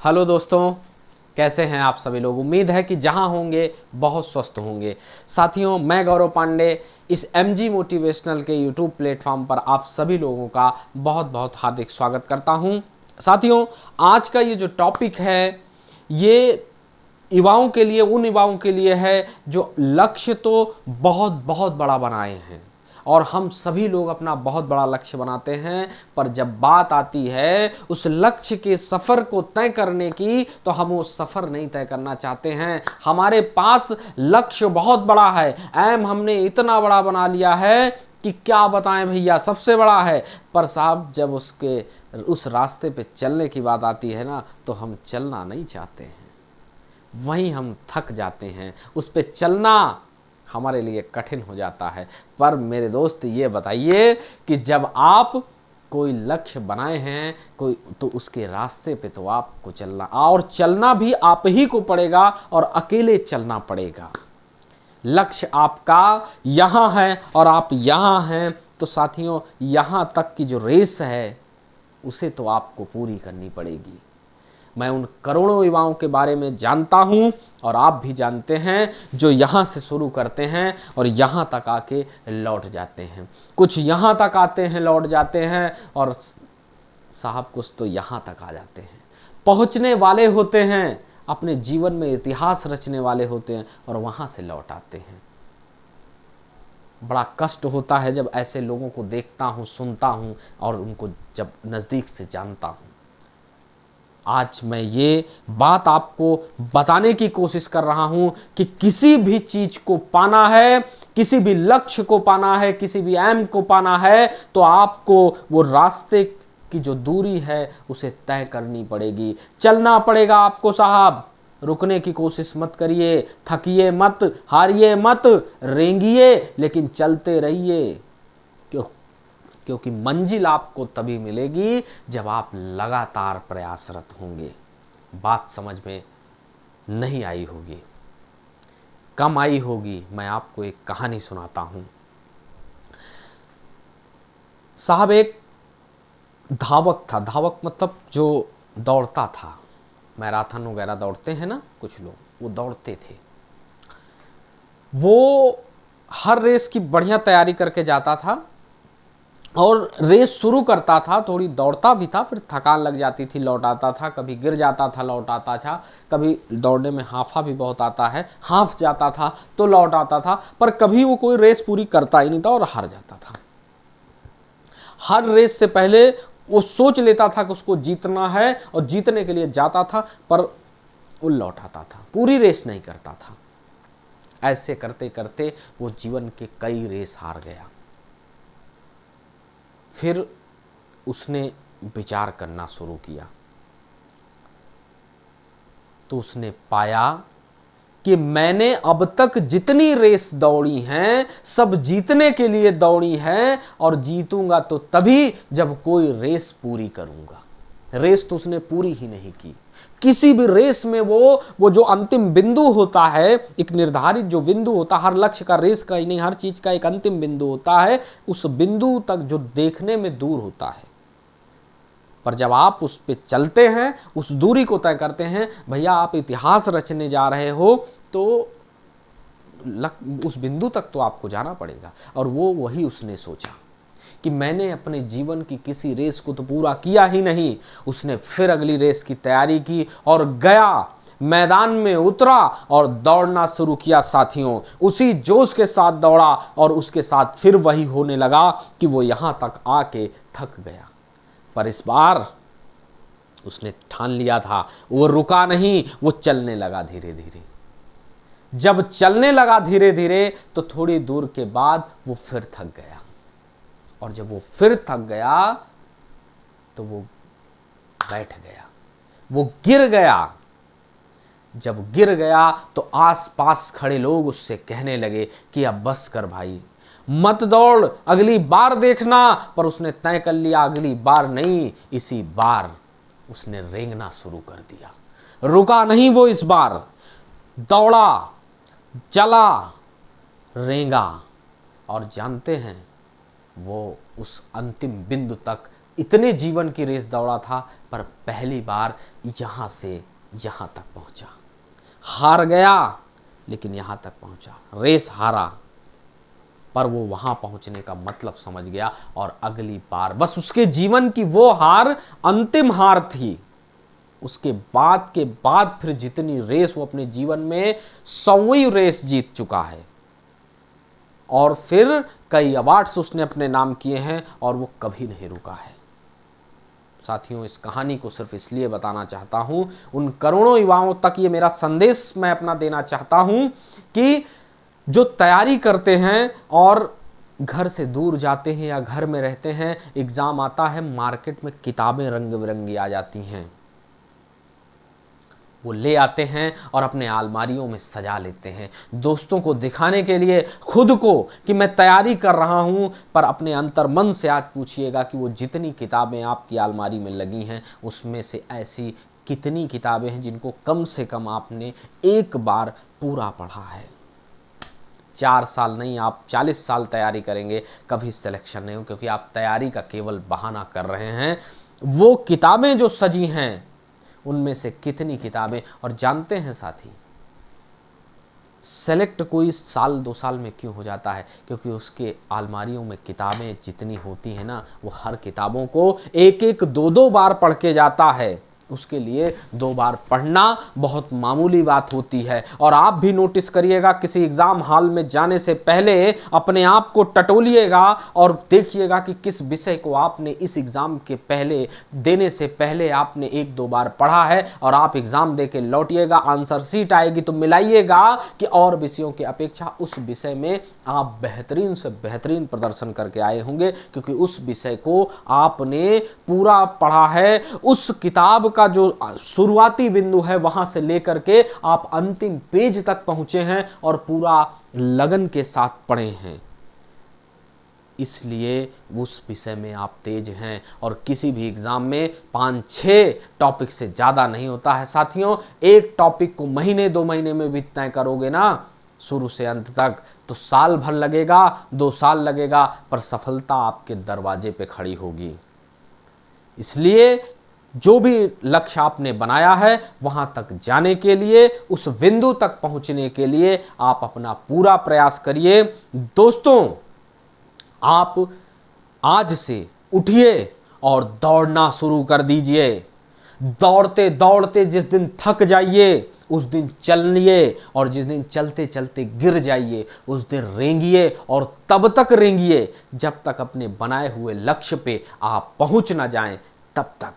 Hello दोस्तों, कैसे हैं आप सभी लोग। उम्मीद है कि जहां होंगे बहुत स्वस्थ होंगे। साथियों, मैं गौरव पांडे इस MG मोटिवेशनल के यूट्यूब प्लेटफॉर्म पर आप सभी लोगों का बहुत बहुत हार्दिक स्वागत करता हूं। साथियों, आज का ये जो टॉपिक है ये युवाओं के लिए, उन युवाओं के लिए है जो लक्ष्य तो बहुत बहुत बड़ा बनाए हैं और हम सभी लोग अपना बहुत बड़ा लक्ष्य बनाते हैं, पर जब बात आती है उस लक्ष्य के सफ़र को तय करने की तो हम वो सफ़र नहीं तय करना चाहते हैं। हमारे पास लक्ष्य बहुत बड़ा है, एम हमने इतना बड़ा बना लिया है कि क्या बताएं भैया, सबसे बड़ा है। पर साहब, जब उस रास्ते पे चलने की बात आती है ना, तो हम चलना नहीं चाहते हैं, वहीं हम थक जाते हैं। उस पे चलना हमारे लिए कठिन हो जाता है। पर मेरे दोस्त, ये बताइए कि जब आप कोई लक्ष्य बनाए हैं कोई, तो उसके रास्ते पे तो आपको चलना, और चलना भी आप ही को पड़ेगा और अकेले चलना पड़ेगा। लक्ष्य आपका यहाँ है और आप यहाँ हैं, तो साथियों, यहाँ तक की जो रेस है उसे तो आपको पूरी करनी पड़ेगी। मैं उन करोड़ों युवाओं के बारे में जानता हूं और आप भी जानते हैं जो यहां से शुरू करते हैं और यहां तक आके लौट जाते हैं। कुछ यहां तक आते हैं, लौट जाते हैं, और साहब कुछ तो यहां तक आ जाते हैं। पहुंचने वाले होते हैं, अपने जीवन में इतिहास रचने वाले होते हैं और वहां से लौट आते हैं। बड़ा कष्ट होता है जब ऐसे लोगों को देखता हूं, सुनता हूं और उनको जब नज़दीक से जानता हूं। आज मैं ये बात आपको बताने की कोशिश कर रहा हूं कि किसी भी चीज को पाना है, किसी भी लक्ष्य को पाना है, किसी भी एम को पाना है, तो आपको वो रास्ते की जो दूरी है उसे तय करनी पड़ेगी, चलना पड़ेगा आपको साहब। रुकने की कोशिश मत करिए, थकिए मत, हारिए मत, रेंगिए, लेकिन चलते रहिए। क्यों? क्योंकि मंजिल आपको तभी मिलेगी जब आप लगातार प्रयासरत होंगे। बात समझ में नहीं आई होगी, कम आई होगी। मैं आपको एक कहानी सुनाता हूं। साहब, एक धावक था। धावक मतलब जो दौड़ता था, मैराथन वगैरह दौड़ते हैं ना कुछ लोग, वो दौड़ते थे। वो हर रेस की बढ़िया तैयारी करके जाता था और रेस शुरू करता था, थोड़ी दौड़ता भी था, फिर थकान लग जाती थी, लौट आता था, कभी गिर जाता था, लौट आता था, कभी दौड़ने में हाफा भी बहुत आता है, हाफ जाता था तो लौट आता था, पर कभी वो कोई रेस पूरी करता ही नहीं था और हार जाता था। हर रेस से पहले वो सोच लेता था कि उसको जीतना है और जीतने के लिए जाता था, पर वो लौट आता था, पूरी रेस नहीं करता था। ऐसे करते करते वो जीवन के कई रेस हार गया। फिर उसने विचार करना शुरू किया, तो उसने पाया कि मैंने अब तक जितनी रेस दौड़ी हैं सब जीतने के लिए दौड़ी हैं, और जीतूंगा तो तभी जब कोई रेस पूरी करूंगा। रेस तो उसने पूरी ही नहीं की। किसी भी रेस में वो जो अंतिम बिंदु होता है, एक निर्धारित जो बिंदु होता है, हर लक्ष्य का, रेस का ही नहीं, हर चीज का एक अंतिम बिंदु होता है, उस बिंदु तक जो देखने में दूर होता है, पर जब आप उस पे चलते हैं, उस दूरी को तय करते हैं, भैया आप इतिहास रचने जा रहे हो, तो उस बिंदु तक तो आपको जाना पड़ेगा। और वो वही उसने सोचा कि मैंने अपने जीवन की किसी रेस को तो पूरा किया ही नहीं। उसने फिर अगली रेस की तैयारी की और गया, मैदान में उतरा और दौड़ना शुरू किया। साथियों, उसी जोश के साथ दौड़ा और उसके साथ फिर वही होने लगा कि वो यहां तक आके थक गया। पर इस बार उसने ठान लिया था, वो रुका नहीं, वो चलने लगा धीरे धीरे। जब चलने लगा धीरे धीरे तो थोड़ी दूर के बाद वो फिर थक गया, और जब वो फिर थक गया तो वो बैठ गया, वो गिर गया। जब गिर गया तो आसपास खड़े लोग उससे कहने लगे कि अब बस कर भाई, मत दौड़, अगली बार देखना। पर उसने तय कर लिया, अगली बार नहीं, इसी बार उसने रेंगना शुरू कर दिया। रुका नहीं वो, इस बार दौड़ा, चला, रेंगा, और जानते हैं वो उस अंतिम बिंदु तक इतने जीवन की रेस दौड़ा था, पर पहली बार यहां से यहां तक पहुंचा। हार गया लेकिन यहां तक पहुंचा, रेस हारा, पर वो वहां पहुंचने का मतलब समझ गया। और अगली बार बस उसके जीवन की वो हार अंतिम हार थी। उसके बाद के बाद फिर जितनी रेस वो अपने जीवन में 100वीं रेस जीत चुका है, और फिर कई अवार्ड्स उसने अपने नाम किए हैं, और वो कभी नहीं रुका है। साथियों, इस कहानी को सिर्फ इसलिए बताना चाहता हूं, उन करोड़ों युवाओं तक ये मेरा संदेश मैं अपना देना चाहता हूं कि जो तैयारी करते हैं और घर से दूर जाते हैं या घर में रहते हैं, एग्जाम आता है, मार्केट में किताबें रंग बिरंगी आ जाती हैं, वो ले आते हैं और अपने अलमारियों में सजा लेते हैं, दोस्तों को दिखाने के लिए, खुद को कि मैं तैयारी कर रहा हूं। पर अपने अंतर्मन से आज पूछिएगा कि वो जितनी किताबें आपकी अलमारी में लगी हैं, उसमें से ऐसी कितनी किताबें हैं जिनको कम से कम आपने एक बार पूरा पढ़ा है। 4 साल नहीं, आप 40 साल तैयारी करेंगे, कभी सिलेक्शन नहीं हो, क्योंकि आप तैयारी का केवल बहाना कर रहे हैं। वो किताबें जो सजी हैं, उनमें से कितनी किताबें, और जानते हैं साथी, सेलेक्ट कोई साल 2 साल में क्यों हो जाता है? क्योंकि उसके अलमारियों में किताबें जितनी होती हैं ना, वो हर किताबों को 1-1, 2-2 बार पढ़ के जाता है। उसके लिए 2 बार पढ़ना बहुत मामूली बात होती है। और आप भी नोटिस करिएगा, किसी एग्जाम हॉल में जाने से पहले अपने आप को टटोलिएगा और देखिएगा कि किस विषय को आपने इस एग्जाम के पहले देने से पहले आपने 1-2 बार पढ़ा है, और आप एग्जाम दे के लौटिएगा, आंसर शीट आएगी तो मिलाइएगा कि और विषयों की अपेक्षा उस विषय में आप बेहतरीन से बेहतरीन प्रदर्शन करके आए होंगे, क्योंकि उस विषय को आपने पूरा पढ़ा है। उस किताब का जो शुरुआती बिंदु है, वहां से लेकर के आप अंतिम पेज तक पहुंचे हैं और पूरा लगन के साथ पढ़े हैं, इसलिए उस विषय में आप तेज हैं। और किसी भी एग्जाम में 5-6 टॉपिक से ज्यादा नहीं होता है साथियों। एक टॉपिक को महीने 2 महीने में भी तय करोगे ना, शुरू से अंत तक, तो साल भर लगेगा, 2 साल लगेगा, पर सफलता आपके दरवाजे पे खड़ी होगी। इसलिए जो भी लक्ष्य आपने बनाया है, वहां तक जाने के लिए, उस बिंदु तक पहुंचने के लिए आप अपना पूरा प्रयास करिए। दोस्तों, आप आज से उठिए और दौड़ना शुरू कर दीजिए। दौड़ते दौड़ते जिस दिन थक जाइए, उस दिन चलिए, और जिस दिन चलते चलते गिर जाइए, उस दिन रेंगिए, और तब तक रेंगिए जब तक अपने बनाए हुए लक्ष्य पे आप पहुंच ना जाएं, तब तक।